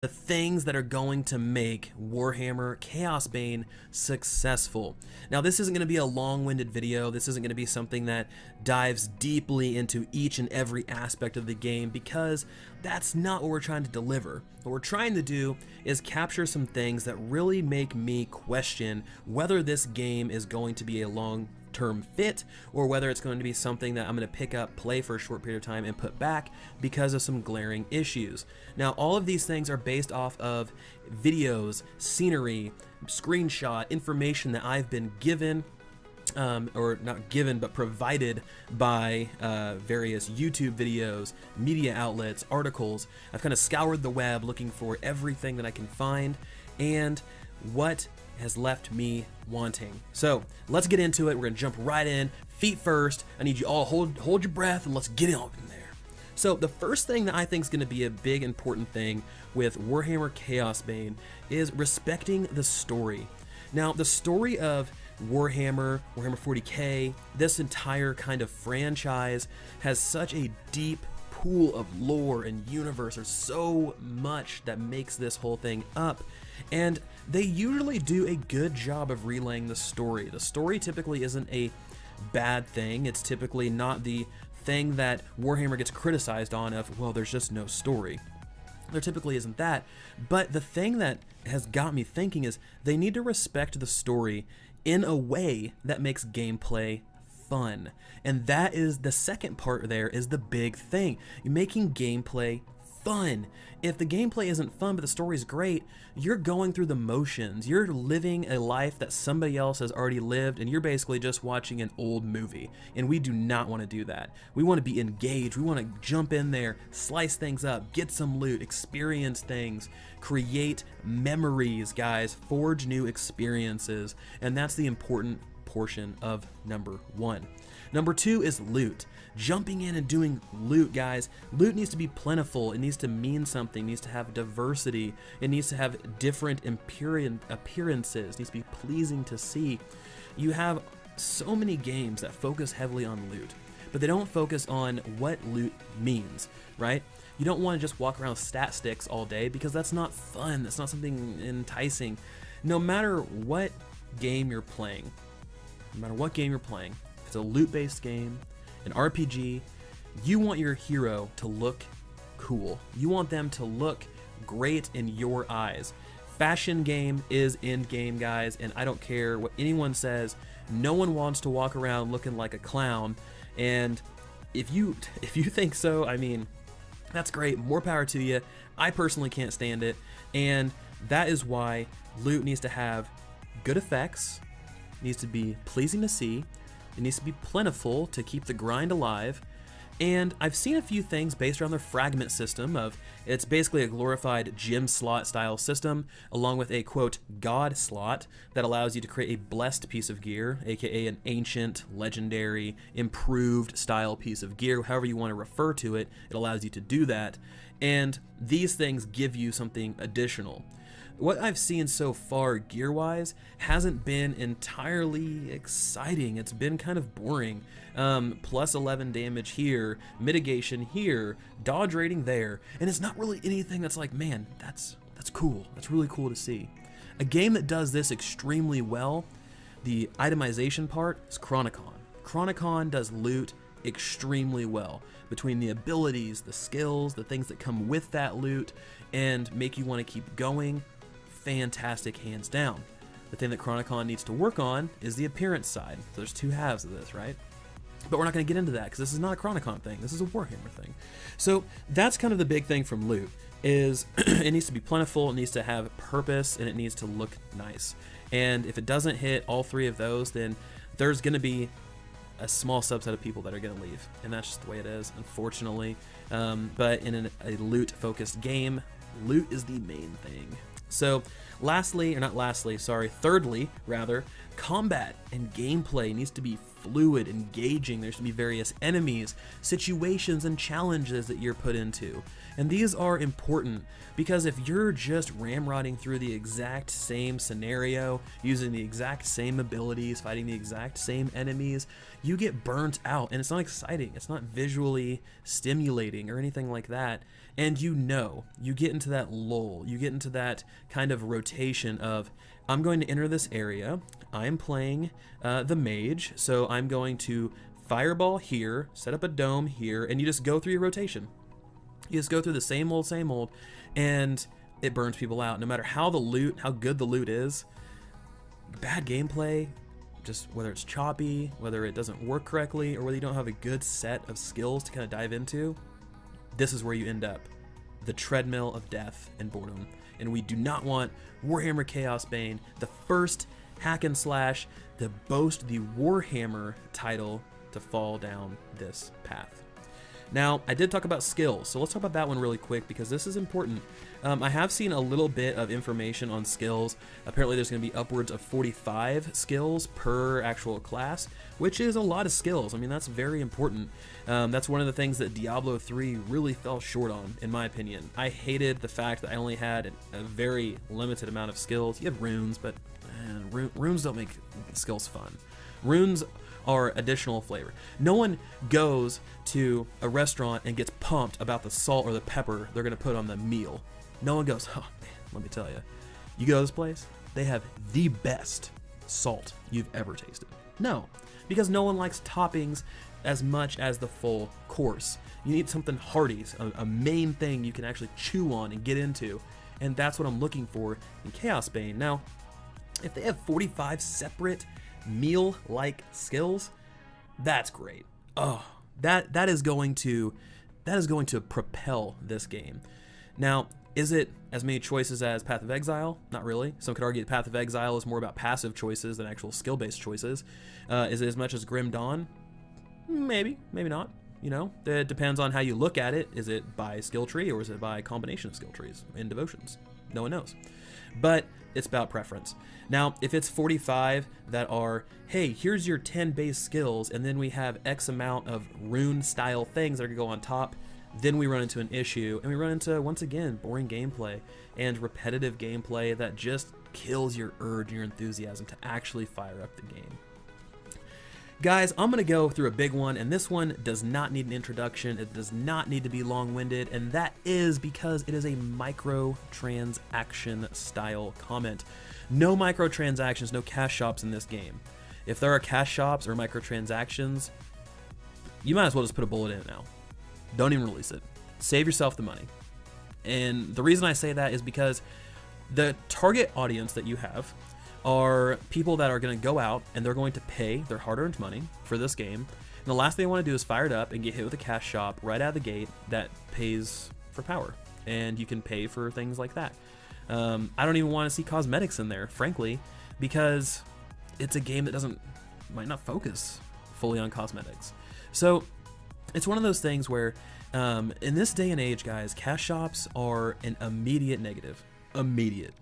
the things that are going to make Warhammer Chaosbane successful. Now, this isn't going to be a long-winded video. This isn't going to be something that dives deeply into each and every aspect of the game, because that's not what we're trying to deliver. What we're trying to do is capture some things that really make me question whether this game is going to be a long-term fit, or whether it's going to be something that I'm going to pick up, play for a short period of time, and put back because of some glaring issues. Now, all of these things are based off of videos, scenery, screenshot, information that I've been given, or not given, but provided by various YouTube videos, media outlets, articles. I've kind of scoured the web looking for everything that I can find, and what has left me wanting. So let's get into it. We're gonna jump right in, feet first. I need you all hold your breath, and let's get it up in there. So the first thing that I think is gonna be a big important thing with Warhammer Chaosbane is respecting the story. Now, the story of Warhammer 40K, this entire kind of franchise has such a deep pool of lore and universe. There's so much that makes this whole thing up, and they usually do a good job of relaying the story. The story typically isn't a bad thing. It's typically not the thing that Warhammer gets criticized on of, well, there's just no story. There typically isn't that, but the thing that has got me thinking is they need to respect the story in a way that makes gameplay fun. And that is the second part. There is the big thing. You're making gameplay fun. If the gameplay isn't fun but the story's great, you're going through the motions. You're living a life that somebody else has already lived, and you're basically just watching an old movie. And we do not want to do that. We want to be engaged. We want to jump in there, slice things up, get some loot, experience things, create memories, guys, forge new experiences. And that's the important portion of number one. Number two is loot. Jumping in and doing loot, guys. Loot needs to be plentiful. It needs to mean something. It needs to have diversity. It needs to have different appearances. It needs to be pleasing to see. You have so many games that focus heavily on loot, but they don't focus on what loot means, right? You don't want to just walk around with stat sticks all day, because that's not fun. That's not something enticing. No matter what game you're playing, if it's a loot-based game, an RPG, you want your hero to look cool. You want them to look great in your eyes. Fashion game is end game, guys, and I don't care what anyone says. No one wants to walk around looking like a clown, and if you think so, I mean, that's great. More power to you. I personally can't stand it, and that is why loot needs to have good effects. It needs to be pleasing to see. It needs to be plentiful to keep the grind alive. And I've seen a few things based around their fragment system of, it's basically a glorified gem slot style system, along with a quote god slot that allows you to create a blessed piece of gear, aka an ancient, legendary, improved style piece of gear. However you want to refer to it, it allows you to do that. And these things give you something additional. What I've seen so far gear-wise hasn't been entirely exciting. It's been kind of boring. Plus 11 damage here, mitigation here, dodge rating there, and it's not really anything that's like, man, that's cool. That's really cool to see. A game that does this extremely well, the itemization part, is Chronicon. Chronicon does loot extremely well, between the abilities, the skills, the things that come with that loot, and make you want to keep going. Fantastic, hands down. The thing that Chronicon needs to work on is the appearance side. So there's two halves of this, right? But we're not going to get into that because this is not a Chronicon thing. This is a Warhammer thing. So that's kind of the big thing from loot, is it needs to be plentiful, it needs to have purpose, and it needs to look nice. And if it doesn't hit all three of those, then there's going to be a small subset of people that are going to leave. And that's just the way it is, unfortunately. But in a loot-focused game, loot is the main thing. So thirdly, combat and gameplay needs to be fluid, engaging. There should be various enemies, situations, and challenges that you're put into. And these are important because if you're just ramrodding through the exact same scenario, using the exact same abilities, fighting the exact same enemies, you get burnt out and it's not exciting. It's not visually stimulating or anything like that. And you get into that lull, you get into that kind of rotation of, I'm going to enter this area, I'm playing the mage, so I'm going to fireball here, set up a dome here, and you just go through your rotation. You just go through the same old, and it burns people out. No matter how good the loot is, bad gameplay, just whether it's choppy, whether it doesn't work correctly, or whether you don't have a good set of skills to kind of dive into, this is where you end up. The treadmill of death and boredom. And we do not want Warhammer Chaosbane, the first hack and slash to boast the Warhammer title, to fall down this path. Now, I did talk about skills, so let's talk about that one really quick because this is important. I have seen a little bit of information on skills. Apparently there's going to be upwards of 45 skills per actual class, which is a lot of skills. I mean, that's very important. That's one of the things that Diablo 3 really fell short on, in my opinion. I hated the fact that I only had a very limited amount of skills. You have runes, but man, runes don't make skills fun. Runes are additional flavor. No one goes to a restaurant and gets pumped about the salt or the pepper they're going to put on the meal. No one goes, oh man, let me tell you. You go to this place, they have the best salt you've ever tasted. No, because no one likes toppings as much as the full course. You need something hearty, a main thing you can actually chew on and get into. And that's what I'm looking for in Chaosbane. Now, if they have 45 separate meal-like skills, that's great. Oh, that is going to propel this game. Now, is it as many choices as Path of Exile? Not really. Some could argue that Path of Exile is more about passive choices than actual skill-based choices. Is it as much as Grim Dawn? Maybe, maybe not. You know, it depends on how you look at it. Is it by skill tree or is it by a combination of skill trees and devotions? No one knows. But it's about preference. Now, if it's 45 that are, hey, here's your 10 base skills, and then we have X amount of rune-style things that are going to go on top, then we run into an issue, and we run into, once again, boring gameplay and repetitive gameplay that just kills your urge and your enthusiasm to actually fire up the game. Guys, I'm going to go through a big one, and this one does not need an introduction. It does not need to be long-winded, and that is because it is a microtransaction style comment. No microtransactions, no cash shops in this game. If there are cash shops or microtransactions, you might as well just put a bullet in it now. Don't even release it. Save yourself the money. And the reason I say that is because the target audience that you have are people that are going to go out and they're going to pay their hard-earned money for this game. And the last thing they want to do is fire it up and get hit with a cash shop right out of the gate that pays for power. And you can pay for things like that. I don't even want to see cosmetics in there, frankly, because it's a game that might not focus fully on cosmetics. So it's one of those things where in this day and age, guys, cash shops are an immediate negative. Immediate.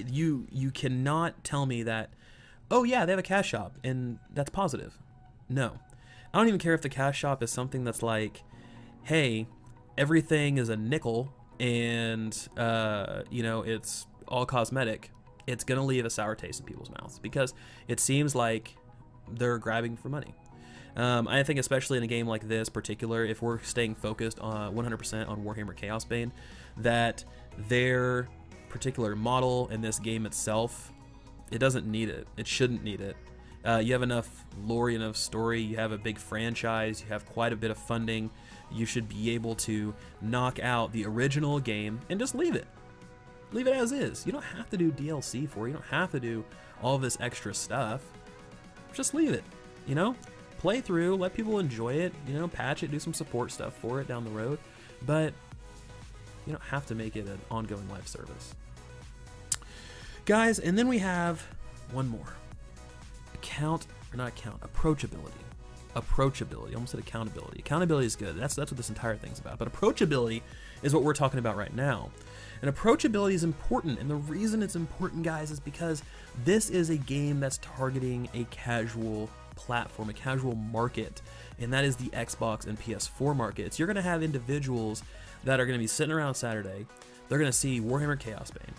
You cannot tell me that, oh yeah, they have a cash shop and that's positive. No. I don't even care if the cash shop is something that's like, hey, everything is a nickel and you know, it's all cosmetic. It's gonna leave a sour taste in people's mouths because it seems like they're grabbing for money. I think especially in a game like this particular, if we're staying focused on 100% on Warhammer Chaosbane, that their particular model in this game itself, it doesn't need it. It shouldn't need it. You have enough lore, enough story, you have a big franchise, you have quite a bit of funding. You should be able to knock out the original game and just leave it. Leave it as is. You don't have to do DLC for it. You don't have to do all this extra stuff. Just leave it, you know? Play through, let people enjoy it, you know, patch it, do some support stuff for it down the road, but you don't have to make it an ongoing live service. Guys, and then we have one more. Approachability. Approachability. I almost said accountability. Accountability is good. That's what this entire thing's about. But approachability is what we're talking about right now. And approachability is important. And the reason it's important, guys, is because this is a game that's targeting a casual platform, a casual market, and that is the Xbox and PS4 markets. You're going to have individuals that are going to be sitting around Saturday. They're going to see Warhammer Chaosbane.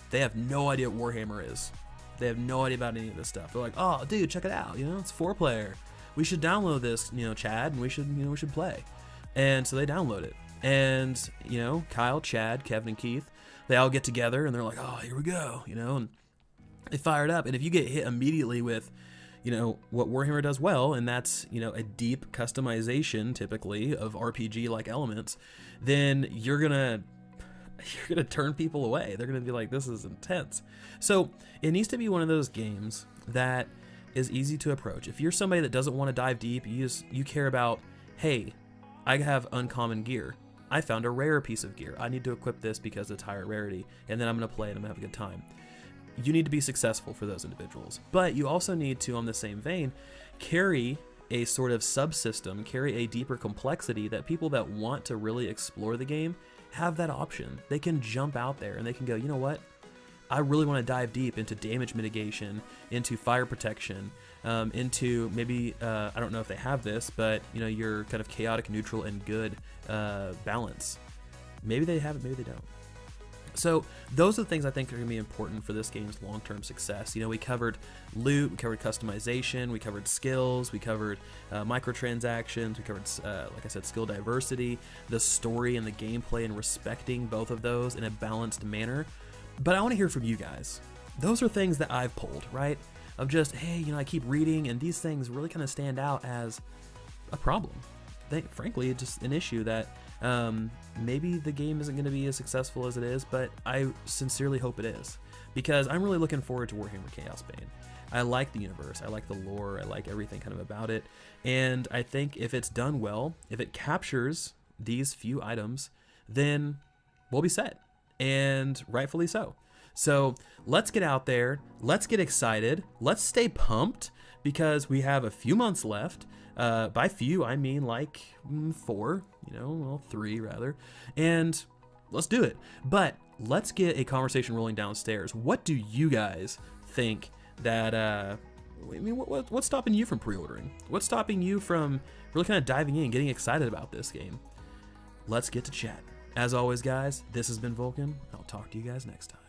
They have no idea what Warhammer is. They have no idea about any of this stuff. They're like, oh, dude, check it out. You know, it's 4-player. We should download this, you know, Chad, and we should play. And so they download it. And, you know, Kyle, Chad, Kevin, and Keith, they all get together and they're like, oh, here we go, you know, and they fire it up. And if you get hit immediately with, you know, what Warhammer does well, and that's, you know, a deep customization typically of RPG-like elements, then you're gonna turn people away. They're gonna be like, this is intense. So it needs to be one of those games that is easy to approach. If you're somebody that doesn't want to dive deep, you care about, hey, I have uncommon gear. I found a rare piece of gear. I need to equip this because it's higher rarity, and then I'm gonna play it and I'm gonna have a good time. You need to be successful for those individuals. But you also need to, on the same vein, carry a sort of subsystem, carry a deeper complexity that people that want to really explore the game have that option. They can jump out there and they can go, you know what? I really want to dive deep into damage mitigation, into fire protection, into maybe, I don't know if they have this, but you know, your kind of chaotic, neutral, and good balance. Maybe they have it, maybe they don't. So those are the things I think are going to be important for this game's long-term success. You know, we covered loot, we covered customization, we covered skills, we covered microtransactions, we covered, like I said, skill diversity, the story and the gameplay, and respecting both of those in a balanced manner. But I want to hear from you guys. Those are things that I've pulled, right? Of just, hey, you know, I keep reading, and these things really kind of stand out as a problem. Frankly, it's just an issue that maybe the game isn't going to be as successful as it is, but I sincerely hope it is, because I'm really looking forward to Warhammer Chaosbane. I like the universe, I like the lore, I like everything kind of about it, and I think if it's done well, if it captures these few items, then we'll be set, and rightfully so. So let's get out there, let's get excited, let's stay pumped, because we have a few months left. By few, I mean like 4, you know, well, 3 rather, and let's do it. But let's get a conversation rolling downstairs. What do you guys think that, I mean, what's stopping you from pre-ordering? What's stopping you from really kind of diving in, getting excited about this game? Let's get to chat. As always, guys, this has been Vulcan. I'll talk to you guys next time.